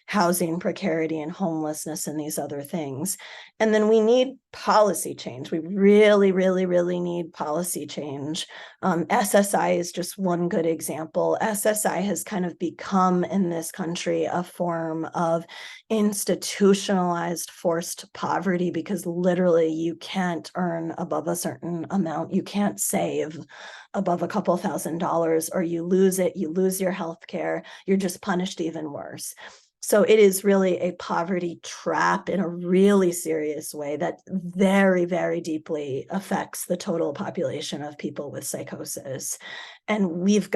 housing precarity and homelessness and these other things. And then we need policy change. We really, really, really need policy change. SSI is just one good example. SSI has kind of become in this country a form of institutionalized forced poverty, because literally you can't earn above a certain amount. You can't save above a couple $1,000, or you lose it, you lose your health care, you're just punished even worse. So it is really a poverty trap in a really serious way that very, very deeply affects the total population of people with psychosis. And we've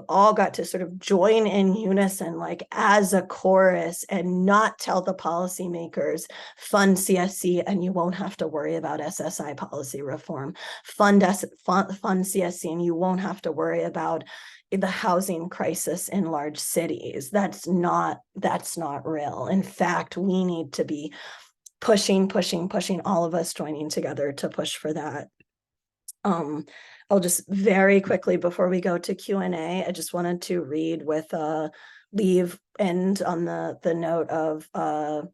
all got to sort of join in unison, like as a chorus, and not tell the policymakers, fund CSC and you won't have to worry about SSI policy reform. Fund CSC and you won't have to worry about the housing crisis in large cities. That's not real. In fact, we need to be pushing, all of us joining together to push for that. I'll just very quickly, before we go to Q&A, I just wanted to read with end on the note of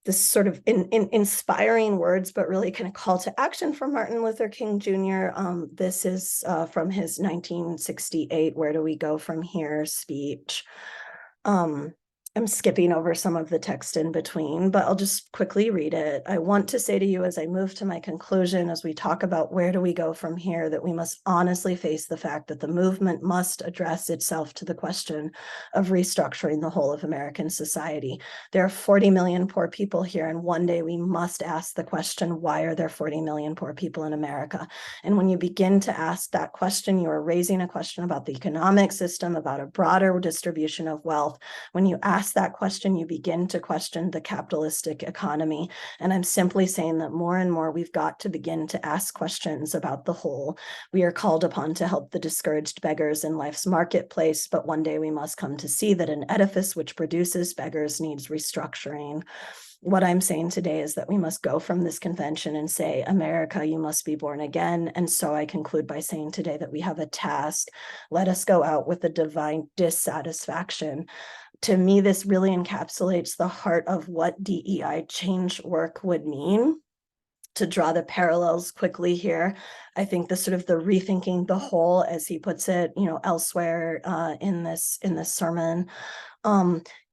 this sort of inspiring words, but really kind of call to action from Martin Luther King Jr. This is from his 1968 "Where do we go from here" speech. I'm skipping over some of the text in between, but I'll just quickly read it. "I want to say to you, as I move to my conclusion, as we talk about where do we go from here, that we must honestly face the fact that the movement must address itself to the question of restructuring the whole of American society. There are 40 million poor people here, and one day we must ask the question, why are there 40 million poor people in America? And when you begin to ask that question, you are raising a question about the economic system, about a broader distribution of wealth. When you ask that question, you begin to question the capitalistic economy. And I'm simply saying that more and more we've got to begin to ask questions about the whole. We are called upon to help the discouraged beggars in life's marketplace, but one day we must come to see that an edifice which produces beggars needs restructuring. What I'm saying today is that we must go from this convention and say, America, you must be born again. And so I conclude by saying today that we have a task. Let us go out with a divine dissatisfaction. To me, this really encapsulates the heart of what DEI change work would mean. To draw the parallels quickly here, I think the sort of the rethinking the whole, as he puts it, elsewhere in this sermon,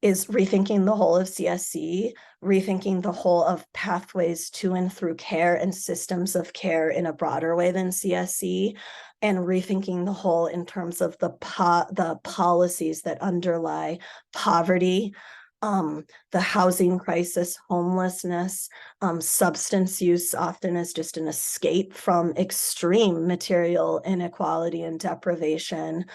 is rethinking the whole of CSC, rethinking the whole of pathways to and through care and systems of care in a broader way than CSC, and rethinking the whole in terms of the policies that underlie poverty, the housing crisis, homelessness, substance use often as just an escape from extreme material inequality and deprivation,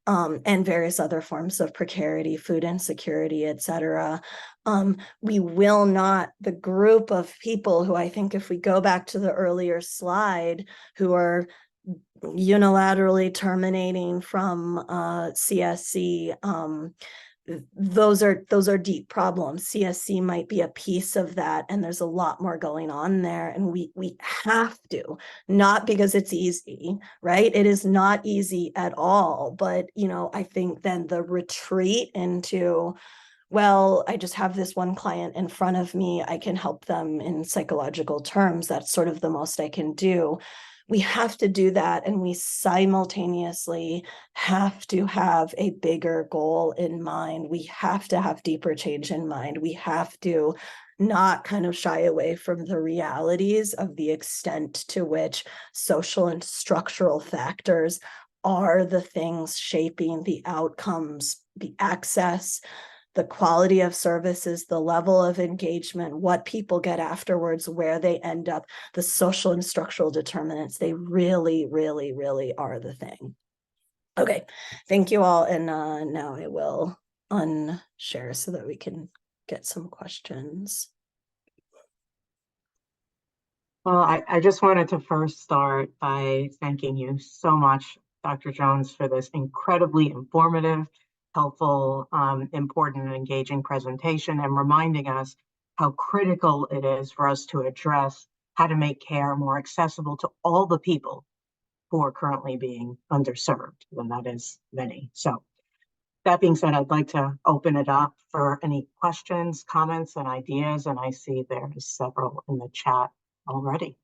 and various other forms of precarity, food insecurity, etc. We will not, the group of people who I think, if we go back to the earlier slide, who are unilaterally terminating from CSC, those are deep problems. CSC might be a piece of that, and there's a lot more going on there, and we have to, not because it's easy, right? It is not easy at all, but I think then the retreat into, well, I just have this one client in front of me, I can help them in psychological terms, that's sort of the most I can do. We have to do that, and we simultaneously have to have a bigger goal in mind. We have to have deeper change in mind. We have to not kind of shy away from the realities of the extent to which social and structural factors are the things shaping the outcomes, the access, the quality of services, the level of engagement, what people get afterwards, where they end up, the social and structural determinants. They really, really, really are the thing. Okay, thank you all. And now I will unshare so that we can get some questions. Well, I just wanted to first start by thanking you so much, Dr. Jones, for this incredibly informative, helpful, important, and engaging presentation, and reminding us how critical it is for us to address how to make care more accessible to all the people who are currently being underserved, and that is many. So That being said, I'd like to open it up for any questions, comments, and ideas, and I see there's several in the chat already.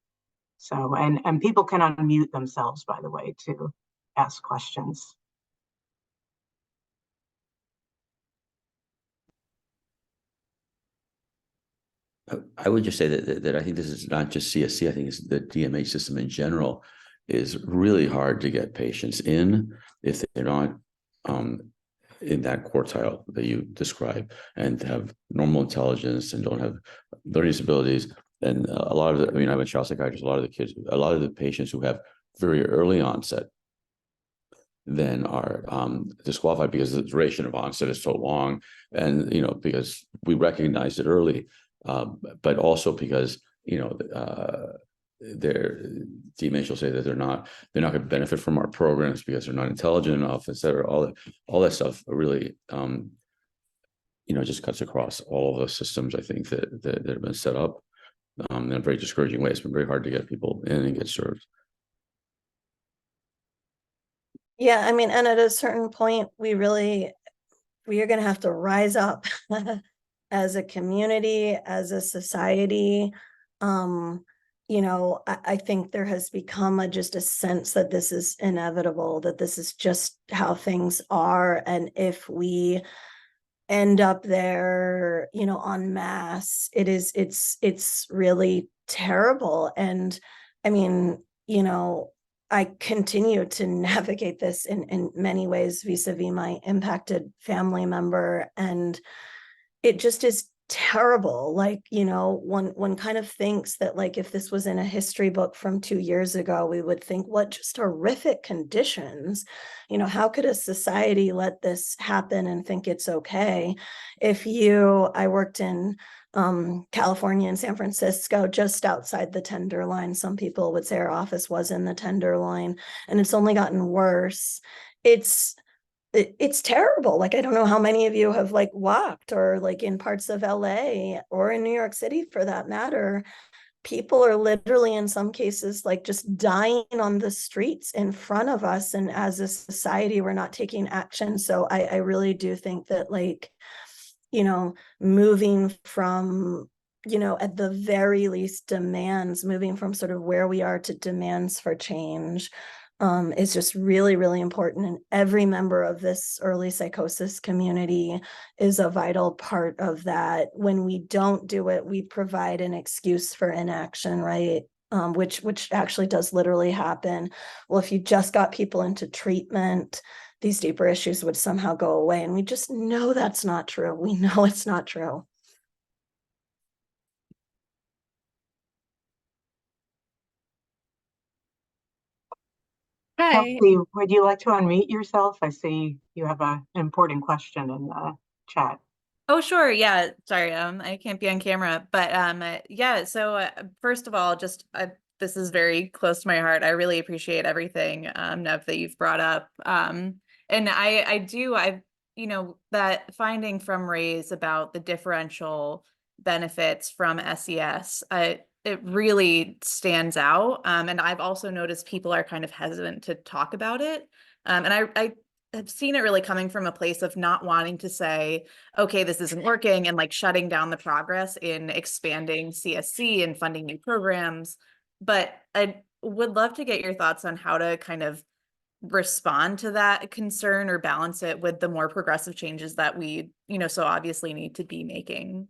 So, and people can unmute themselves, by the way, to ask questions. I would just say that I think this is not just CSC. I think it's the DMH system in general is really hard to get patients in if they're not in that quartile that you describe, and have normal intelligence and don't have learning disabilities. And a lot of the, I'm a child psychiatrist, a lot of the patients who have very early onset then are disqualified because the duration of onset is so long, and because we recognized it early, but also because their teammates will say that they're not going to benefit from our programs because they're not intelligent enough, etc. All that stuff really just cuts across all of the systems, I think, that have been set up in a very discouraging way. It's been very hard to get people in and get served. Yeah, I mean, and at a certain point, we are going to have to rise up as a community, as a society. I think there has become just a sense that this is inevitable, that this is just how things are. And if we end up there, en masse, it's really terrible. And I mean, I continue to navigate this in many ways vis-a-vis my impacted family member. And it just is terrible. One kind of thinks that if this was in a history book from 2 years ago, we would think, what just horrific conditions. How could a society let this happen and think it's okay? I worked in California and San Francisco, just outside the Tenderloin. Some people would say our office was in the Tenderloin, and it's only gotten worse. It's terrible. I don't know how many of you have walked or in parts of LA or in New York City for that matter. People are literally in some cases just dying on the streets in front of us. And as a society, we're not taking action. So I really do think that moving from, at the very least moving from sort of where we are to demands for change is just really, really important. And every member of this early psychosis community is a vital part of that. When we don't do it, we provide an excuse for inaction, right? Which actually does literally happen. Well, if you just got people into treatment, these deeper issues would somehow go away. And we just know that's not true. We know it's not true. Hi. Kelsey, would you like to unmute yourself? I see you have an important question in the chat. Oh, sure. Yeah. Sorry. I can't be on camera, but yeah. So first of all, this is very close to my heart. I really appreciate everything, Nev, that you've brought up. And that finding from Ray's about the differential benefits from SES, it really stands out. And I've also noticed people are kind of hesitant to talk about it. And I have seen it really coming from a place of not wanting to say, okay, this isn't working, and shutting down the progress in expanding CSC and funding new programs. But I would love to get your thoughts on how to kind of respond to that concern or balance it with the more progressive changes that we, so obviously need to be making.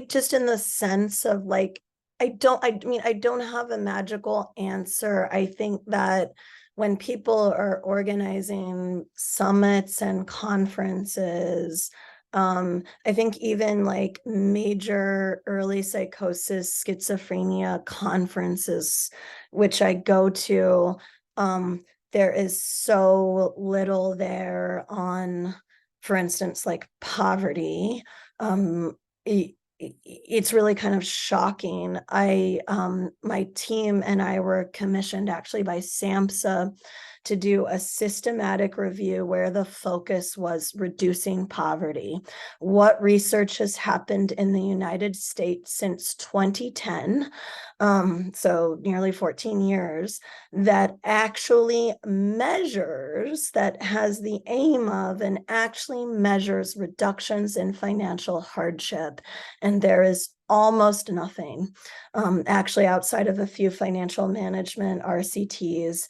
Just in the sense of I don't have a magical answer. I think that when people are organizing summits and conferences, I think even major early psychosis, schizophrenia conferences, which I go to, there is so little there on, for instance, poverty. It's really kind of shocking. My team and I were commissioned actually by SAMHSA to do a systematic review where the focus was reducing poverty. What research has happened in the United States since 2010, so nearly 14 years, that actually measures, that has the aim of and actually measures reductions in financial hardship. And there is almost nothing, actually outside of a few financial management RCTs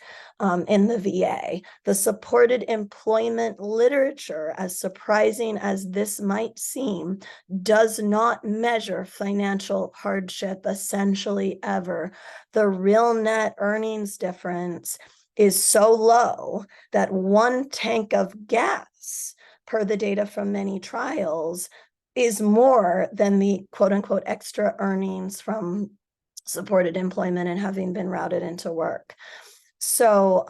in the VA. The supported employment literature, as surprising as this might seem, does not measure financial hardship essentially ever. The real net earnings difference is so low that 1 tank of gas, per the data from many trials, is more than the quote unquote extra earnings from supported employment and having been routed into work. So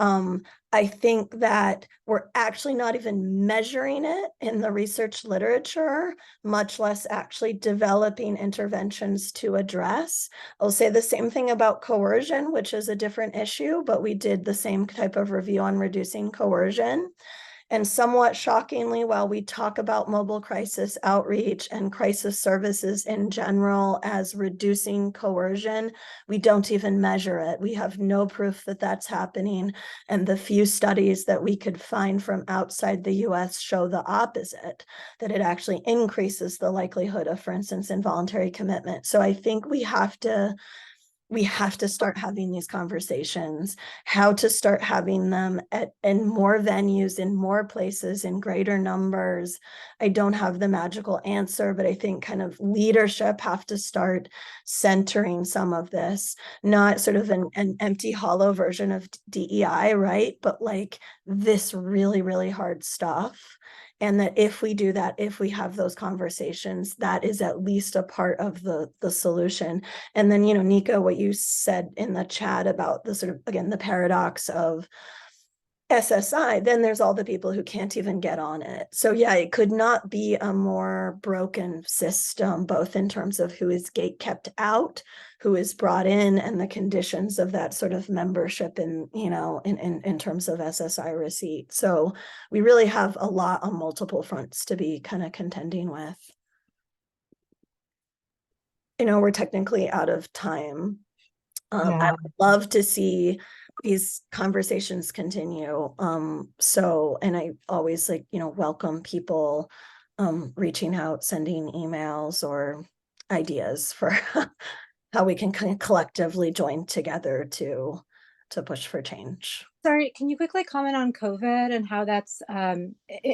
I think that we're actually not even measuring it in the research literature, much less actually developing interventions to address. I'll say the same thing about coercion, which is a different issue, but we did the same type of review on reducing coercion. And somewhat shockingly, while we talk about mobile crisis outreach and crisis services in general as reducing coercion, we don't even measure it. We have no proof that that's happening. And the few studies that we could find from outside the US show the opposite, that it actually increases the likelihood of, for instance, involuntary commitment. So I think we have to start having these conversations, how to start having them in more venues, in more places, in greater numbers. I don't have the magical answer, but I think kind of leadership have to start centering some of this, not sort of an empty, hollow version of DEI, right? But like this really, really hard stuff. And that if we do that, if we have those conversations, that is at least a part of the solution. And then, you know, Nico, what you said in the chat about the sort of, again, the paradox of SSI, then there's all the people who can't even get on it. So yeah, it could not be a more broken system, both in terms of who is gate kept out, who is brought in, and the conditions of that sort of membership in, you know, in terms of SSI receipt. So we really have a lot on multiple fronts to be kind of contending with. You know, we're technically out of time. I would love to see these conversations continue. So, and I always welcome people reaching out, sending emails or ideas for how we can kind of collectively join together to push for change. Sorry, can you quickly comment on COVID and how that's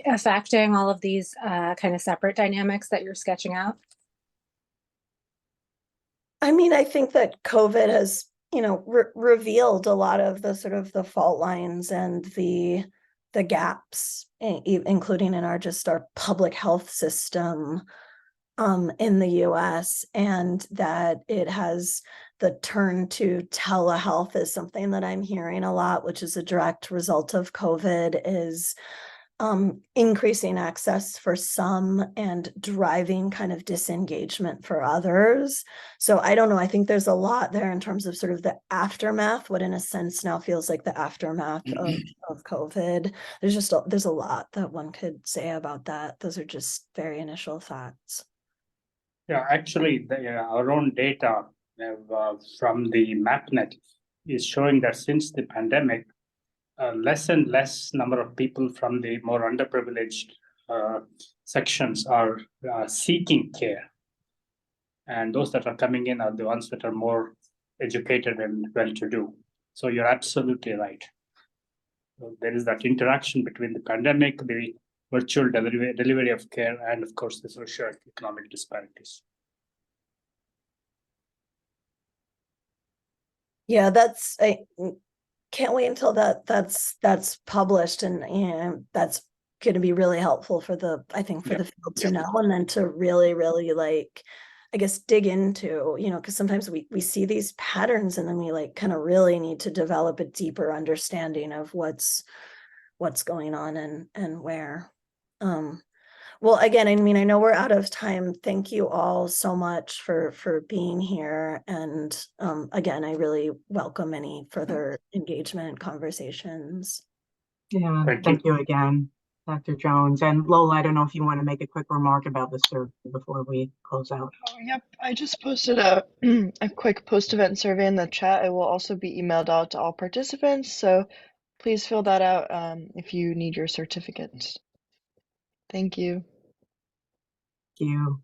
affecting all of these kind of separate dynamics that you're sketching out? I mean, I think that COVID has, revealed a lot of the sort of the fault lines and the gaps, including in our public health system in the US, and that it has the turn to telehealth is something that I'm hearing a lot, which is a direct result of COVID, is increasing access for some and driving kind of disengagement for others. So I don't know, I think there's a lot there in terms of sort of the aftermath, what in a sense now feels like the aftermath of COVID. There's a lot that one could say about that. Those are just very initial thoughts. Yeah, actually, our own data from the MapNet is showing that since the pandemic, less and less number of people from the more underprivileged sections are seeking care. And those that are coming in are the ones that are more educated and well-to-do. So you're absolutely right. So there is that interaction between the pandemic, the virtual delivery of care, and of course the socioeconomic disparities. Yeah, I can't wait until that's published, and that's going to be really helpful for the field to know, and then to really I guess dig into, because sometimes we see these patterns and then we kind of really need to develop a deeper understanding of what's going on and where. Well, again, I mean, I know we're out of time. Thank you all so much for being here. And again, I really welcome any further engagement conversations. Yeah, Thank thank you again, Dr. Jones. And Lola, I don't know if you want to make a quick remark about the survey before we close out. Oh, yep. I just posted a a quick post-event survey in the chat. It will also be emailed out to all participants, so please fill that out if you need your certificate. Thank you. Thank you.